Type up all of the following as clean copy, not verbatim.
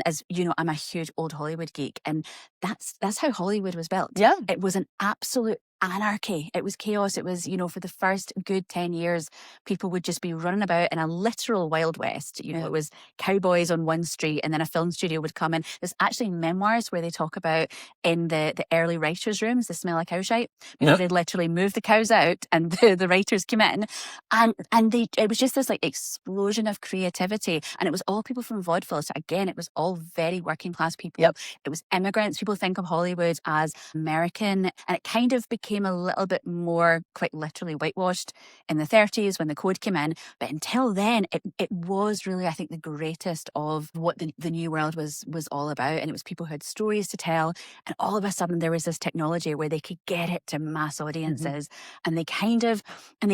As you know, I'm a huge old Hollywood geek, and that's how Hollywood was built. Yeah. It was an absolute anarchy. It was chaos. It was, for the first good 10 years, people would just be running about in a literal Wild West. It was cowboys on one street, and then a film studio would come in. There's actually memoirs where they talk about in the early writers' rooms, the smell of cow shite, because they'd literally move the cows out and the writers came in. And it was just this like explosion of creativity. And it was all people from vaudeville. So again, it was all very working class people. It was immigrants. People think of Hollywood as American, and it kind of became a little bit more quite literally whitewashed in the 30s when the code came in. But until then, it was really, I think, the greatest of what the new world was all about. And it was people who had stories to tell. And all of a sudden there was this technology where they could get it to mass audiences. And they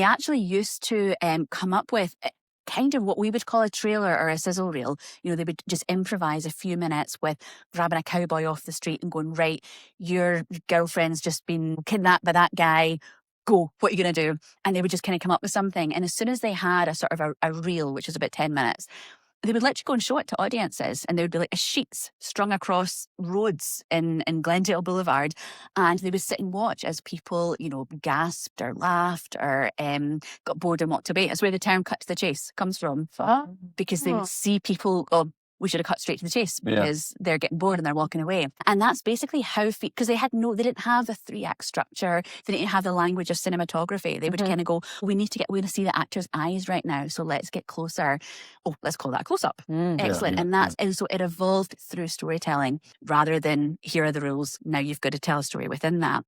actually used to come up with kind of what we would call a trailer or a sizzle reel. They would just improvise a few minutes with grabbing a cowboy off the street and going, right, your girlfriend's just been kidnapped by that guy. Go, what are you going to do? And they would just kind of come up with something. And as soon as they had a sort of a reel, which is about 10 minutes, they would literally go and show it to audiences, and there would be like sheets strung across roads in Glendale Boulevard, and they would sit and watch as people, gasped or laughed or got bored and walked away. That's where the term "cut to the chase" comes from, because they would see people, oh, we should have cut straight to the chase because they're getting bored and they're walking away. And that's basically how, because they didn't have a 3-act structure. They didn't have the language of cinematography. They would kind of go, we want to see the actor's eyes right now. So let's get closer. Oh, let's call that a close-up. Excellent. And so it evolved through storytelling rather than here are the rules. Now you've got to tell a story within that.